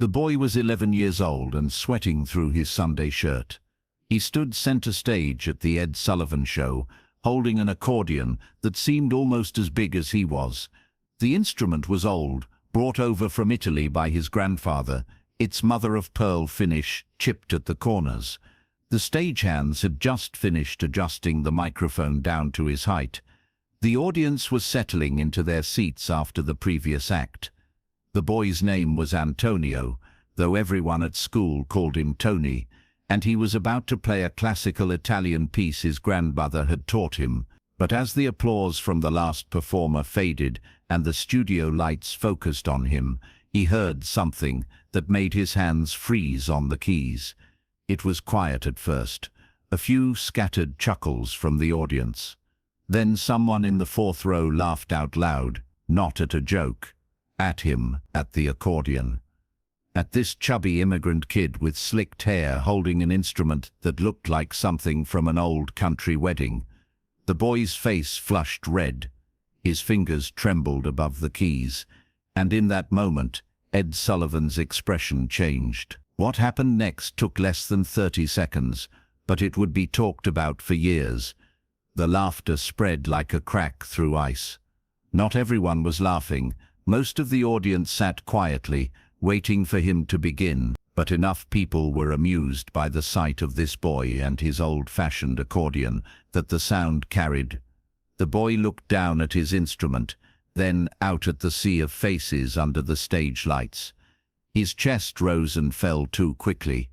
The boy was 11 years old and sweating through his Sunday shirt. He stood center stage at the Ed Sullivan show, holding an accordion that seemed almost as big as he was. The instrument was old, brought over from Italy by his grandfather, its mother-of-pearl finish chipped at the corners. The stagehands had just finished adjusting the microphone down to his height. The audience was settling into their seats after the previous act. The boy's name was Antonio, though everyone at school called him Tony, and he was about to play a classical Italian piece his grandmother had taught him. But as the applause from the last performer faded and the studio lights focused on him, he heard something that made his hands freeze on the keys. It was quiet at first, a few scattered chuckles from the audience. Then someone in the fourth row laughed out loud, not at a joke, at him, at the accordion. At this chubby immigrant kid with slicked hair holding an instrument that looked like something from an old country wedding. The boy's face flushed red. His fingers trembled above the keys, and in that moment, Ed Sullivan's expression changed. What happened next took less than 30 seconds, but it would be talked about for years. The laughter spread like a crack through ice. Not everyone was laughing. Most of the audience sat quietly, waiting for him to begin, but enough people were amused by the sight of this boy and his old-fashioned accordion that the sound carried. The boy looked down at his instrument, then out at the sea of faces under the stage lights. His chest rose and fell too quickly.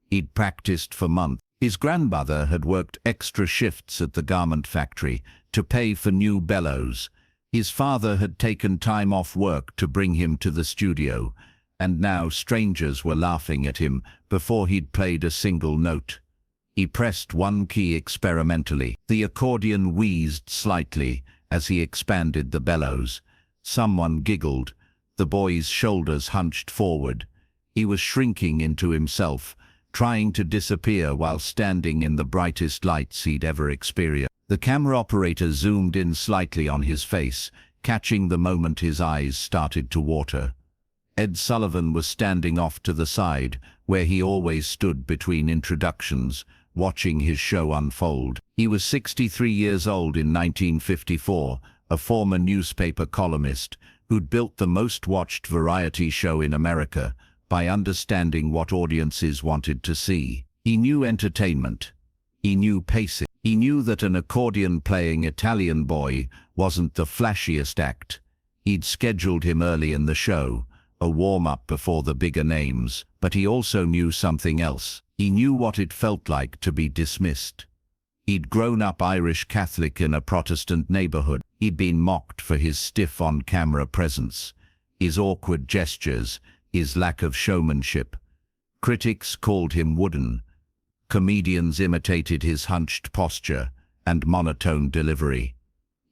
He'd practiced for months. His grandmother had worked extra shifts at the garment factory to pay for new bellows. His father had taken time off work to bring him to the studio, and now strangers were laughing at him before he'd played a single note. He pressed one key experimentally. The accordion wheezed slightly as he expanded the bellows. Someone giggled. The boy's shoulders hunched forward. He was shrinking into himself, trying to disappear while standing in the brightest lights he'd ever experienced. The camera operator zoomed in slightly on his face, catching the moment his eyes started to water. Ed Sullivan was standing off to the side, where he always stood between introductions, watching his show unfold. He was 63 years old in 1954, a former newspaper columnist who'd built the most-watched variety show in America by understanding what audiences wanted to see. He knew entertainment. He knew pacing. He knew that an accordion-playing Italian boy wasn't the flashiest act. He'd scheduled him early in the show, a warm-up before the bigger names, but he also knew something else. He knew what it felt like to be dismissed. He'd grown up Irish Catholic in a Protestant neighborhood. He'd been mocked for his stiff on-camera presence, his awkward gestures, his lack of showmanship. Critics called him wooden. Comedians imitated his hunched posture and monotone delivery.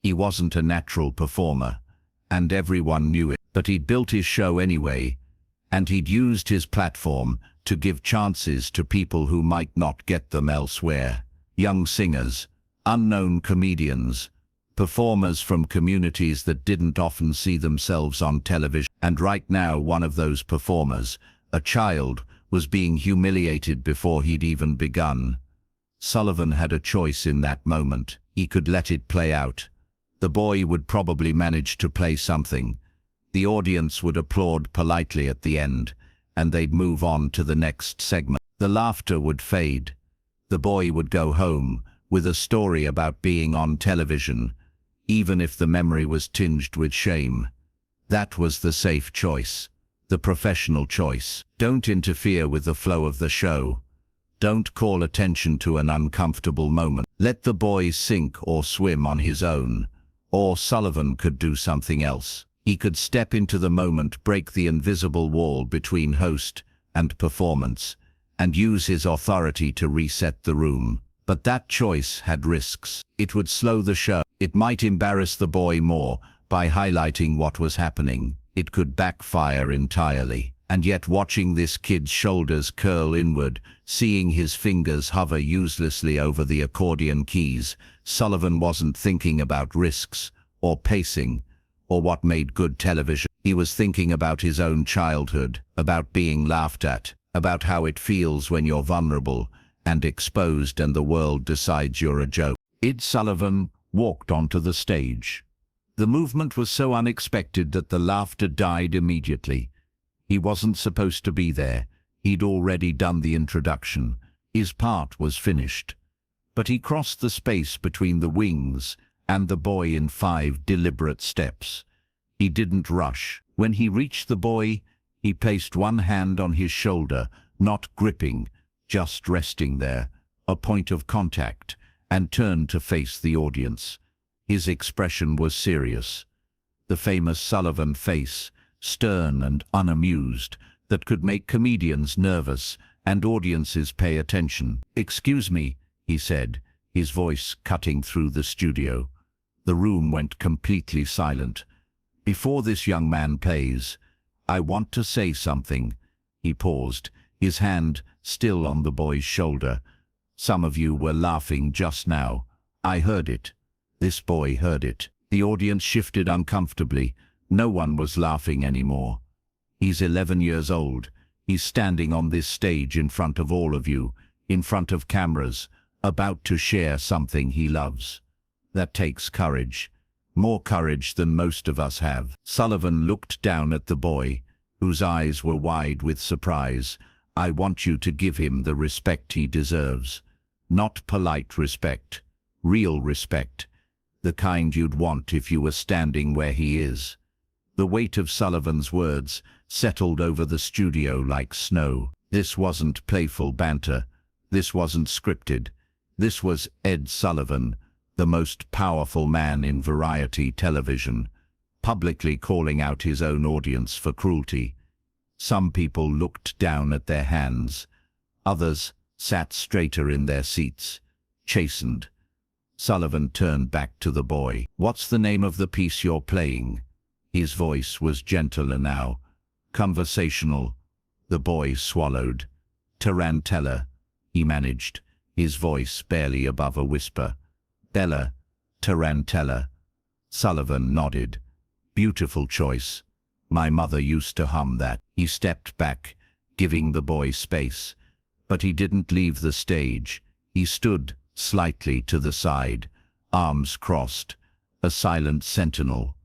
He wasn't a natural performer, and everyone knew it. But he'd built his show anyway, and he'd used his platform to give chances to people who might not get them elsewhere. Young singers, unknown comedians, performers from communities that didn't often see themselves on television. And right now, one of those performers, a child, was being humiliated before he'd even begun. Sullivan had a choice in that moment. He could let it play out. The boy would probably manage to play something. The audience would applaud politely at the end, and they'd move on to the next segment. The laughter would fade. The boy would go home with a story about being on television, even if the memory was tinged with shame. That was the safe choice, the professional choice. Don't interfere with the flow of the show. Don't call attention to an uncomfortable moment. Let the boy sink or swim on his own. Or Sullivan could do something else. He could step into the moment, break the invisible wall between host and performance, and use his authority to reset the room. But that choice had risks. It would slow the show. It might embarrass the boy more by highlighting what was happening. It could backfire entirely. And yet, watching this kid's shoulders curl inward, seeing his fingers hover uselessly over the accordion keys, Sullivan wasn't thinking about risks, or pacing, or what made good television. He was thinking about his own childhood, about being laughed at, about how it feels when you're vulnerable and exposed and the world decides you're a joke. Ed Sullivan walked onto the stage. The movement was so unexpected that the laughter died immediately. He wasn't supposed to be there. He'd already done the introduction. His part was finished. But he crossed the space between the wings and the boy in 5 deliberate steps. He didn't rush. When he reached the boy, he placed one hand on his shoulder, not gripping, just resting there, a point of contact, and turned to face the audience. His expression was serious. The famous Sullivan face, stern and unamused, that could make comedians nervous and audiences pay attention. "Excuse me," he said, his voice cutting through the studio. The room went completely silent. "Before this young man plays, I want to say something." He paused, his hand still on the boy's shoulder. "Some of you were laughing just now. I heard it." This boy heard it. The audience shifted uncomfortably. No one was laughing anymore. "He's 11 years old. He's standing on this stage in front of all of you, in front of cameras, about to share something he loves. That takes courage. More courage than most of us have." Sullivan looked down at the boy, whose eyes were wide with surprise. "I want you to give him the respect he deserves. Not polite respect, real respect. The kind you'd want if you were standing where he is." The weight of Sullivan's words settled over the studio like snow. This wasn't playful banter. This wasn't scripted. This was Ed Sullivan, the most powerful man in variety television, publicly calling out his own audience for cruelty. Some people looked down at their hands. Others sat straighter in their seats, chastened. Sullivan turned back to the boy. "What's the name of the piece you're playing?" His voice was gentler now, conversational. The boy swallowed. "Tarantella," he managed, his voice barely above a whisper. "Bella, Tarantella." Sullivan nodded. "Beautiful choice. My mother used to hum that." He stepped back, giving the boy space. But he didn't leave the stage. He stood slightly to the side, arms crossed, a silent sentinel.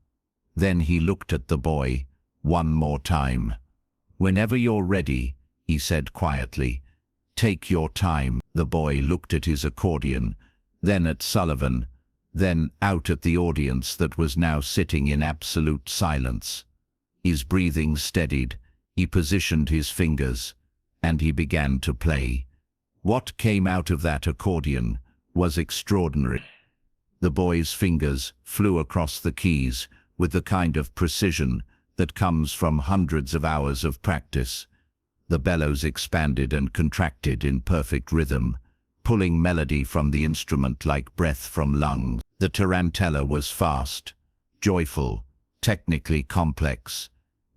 Then he looked at the boy one more time. "Whenever you're ready," he said quietly. "Take your time." The boy looked at his accordion, then at Sullivan, then out at the audience that was now sitting in absolute silence. His breathing steadied, he positioned his fingers, and he began to play. What came out of that accordion was extraordinary. The boy's fingers flew across the keys with the kind of precision that comes from hundreds of hours of practice. The bellows expanded and contracted in perfect rhythm, pulling melody from the instrument like breath from lungs. The tarantella was fast, joyful, technically complex.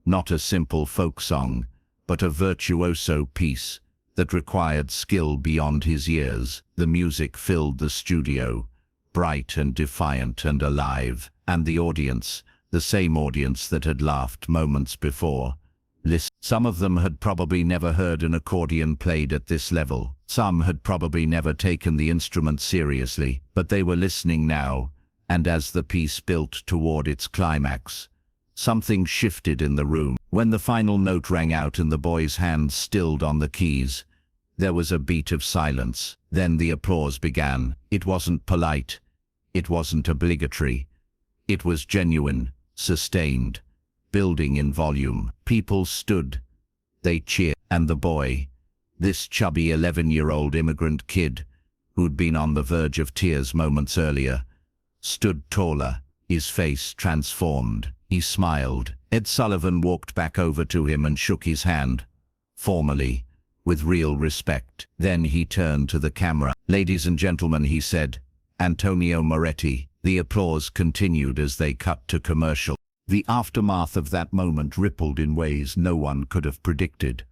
Not a simple folk song, but a virtuoso piece that required skill beyond his years. The music filled the studio, bright and defiant and alive, and the audience, the same audience that had laughed moments before, listened. Some of them had probably never heard an accordion played at this level. Some had probably never taken the instrument seriously, but they were listening now, and as the piece built toward its climax, something shifted in the room. When the final note rang out and the boy's hands stilled on the keys, there was a beat of silence. Then the applause began. It wasn't polite. It wasn't obligatory. It was genuine, sustained, building in volume. People stood. They cheered. And the boy, this chubby 11-year-old immigrant kid, who'd been on the verge of tears moments earlier, stood taller, his face transformed. He smiled. Ed Sullivan walked back over to him and shook his hand, formally, with real respect. Then he turned to the camera. "Ladies and gentlemen," he said, "Antonio Moretti." The applause continued as they cut to commercial. The aftermath of that moment rippled in ways no one could have predicted.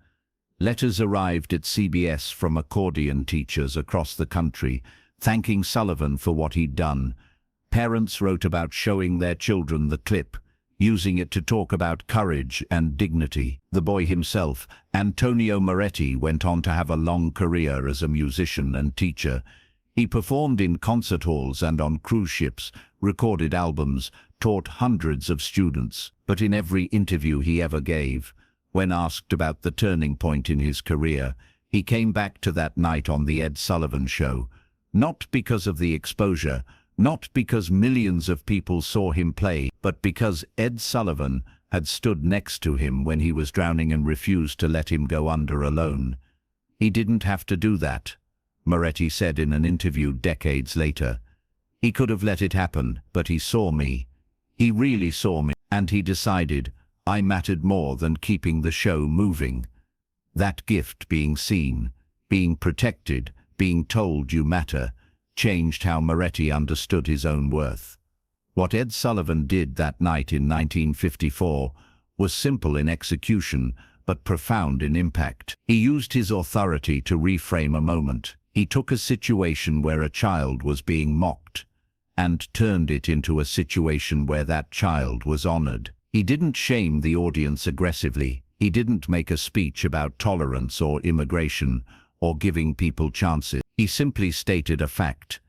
Letters arrived at CBS from accordion teachers across the country, thanking Sullivan for what he'd done. Parents wrote about showing their children the clip, using it to talk about courage and dignity. The boy himself, Antonio Moretti, went on to have a long career as a musician and teacher. He performed in concert halls and on cruise ships, recorded albums, taught hundreds of students. But in every interview he ever gave, when asked about the turning point in his career, he came back to that night on the Ed Sullivan Show. Not because of the exposure, not because millions of people saw him play, but because Ed Sullivan had stood next to him when he was drowning and refused to let him go under alone. He didn't have to do that, Moretti said in an interview decades later. He could have let it happen, but he saw me. He really saw me, and he decided I mattered more than keeping the show moving. That gift, being seen, being protected, being told you matter, changed how Moretti understood his own worth. What Ed Sullivan did that night in 1954 was simple in execution, but profound in impact. He used his authority to reframe a moment. He took a situation where a child was being mocked and turned it into a situation where that child was honored. He didn't shame the audience aggressively. He didn't make a speech about tolerance or immigration or giving people chances. He simply stated a fact.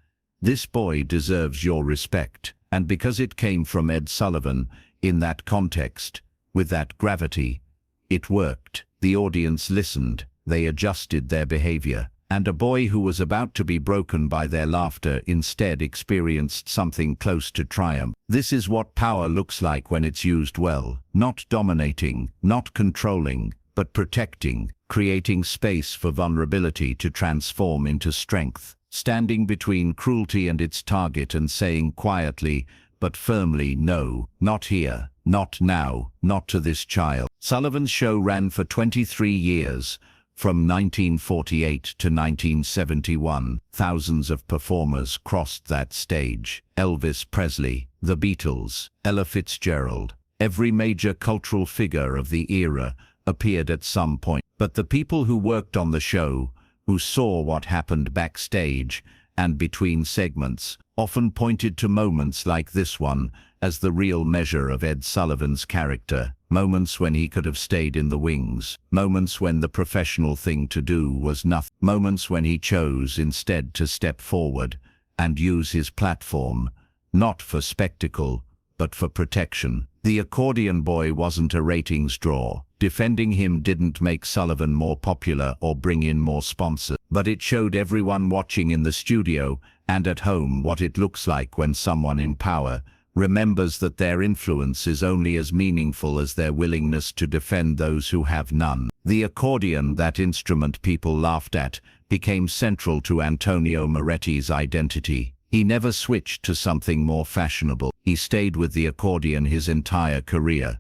This boy deserves your respect. And because it came from Ed Sullivan, in that context, with that gravity, it worked. The audience listened, they adjusted their behavior, and a boy who was about to be broken by their laughter instead experienced something close to triumph. This is what power looks like when it's used well. Not dominating, not controlling, but protecting, creating space for vulnerability to transform into strength. Standing between cruelty and its target and saying quietly but firmly, no, not here, not now, not to this child. Sullivan's show ran for 23 years, from 1948 to 1971. Thousands of performers crossed that stage. Elvis Presley, the Beatles, Ella Fitzgerald, every major cultural figure of the era appeared at some point. But the people who worked on the show, who saw what happened backstage and between segments, often pointed to moments like this one as the real measure of Ed Sullivan's character. Moments when he could have stayed in the wings. Moments when the professional thing to do was nothing. Moments when he chose instead to step forward and use his platform, not for spectacle, but for protection. The accordion boy wasn't a ratings draw. Defending him didn't make Sullivan more popular or bring in more sponsors, but it showed everyone watching in the studio and at home what it looks like when someone in power remembers that their influence is only as meaningful as their willingness to defend those who have none. The accordion, that instrument people laughed at, became central to Antonio Moretti's identity. He never switched to something more fashionable. He stayed with the accordion his entire career.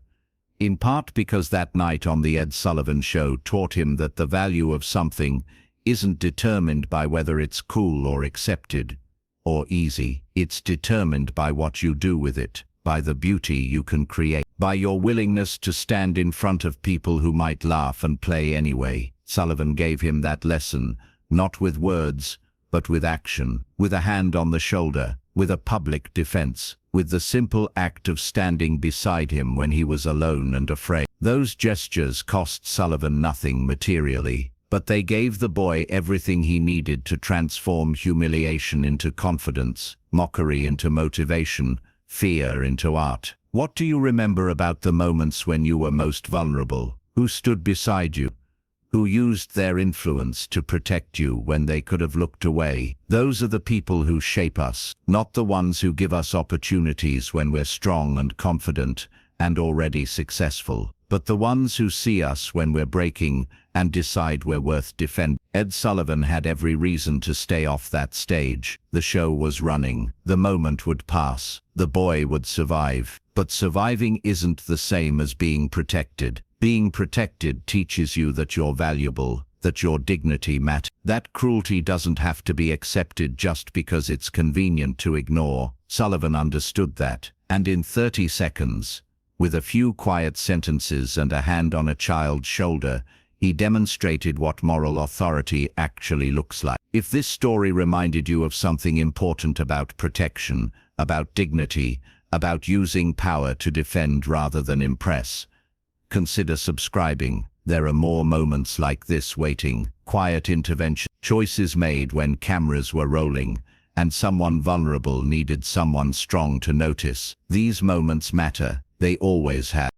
In part because that night on the Ed Sullivan Show taught him that the value of something isn't determined by whether it's cool or accepted or easy. It's determined by what you do with it, by the beauty you can create, by your willingness to stand in front of people who might laugh and play anyway. Sullivan gave him that lesson, not with words, but with action, with a hand on the shoulder, with a public defense, with the simple act of standing beside him when he was alone and afraid. Those gestures cost Sullivan nothing materially, but they gave the boy everything he needed to transform humiliation into confidence, mockery into motivation, fear into art. What do you remember about the moments when you were most vulnerable? Who stood beside you? Who used their influence to protect you when they could have looked away? Those are the people who shape us, not the ones who give us opportunities when we're strong and confident and already successful, but the ones who see us when we're breaking and decide we're worth defending. Ed Sullivan had every reason to stay off that stage. The show was running. The moment would pass. The boy would survive. But surviving isn't the same as being protected. Being protected teaches you that you're valuable, that your dignity matters. That cruelty doesn't have to be accepted just because it's convenient to ignore. Sullivan understood that, and in 30 seconds, with a few quiet sentences and a hand on a child's shoulder, he demonstrated what moral authority actually looks like. If this story reminded you of something important about protection, about dignity, about using power to defend rather than impress. Consider subscribing. There are more moments like this waiting. Quiet intervention. Choices made when cameras were rolling, and someone vulnerable needed someone strong to notice. These moments matter. They always have.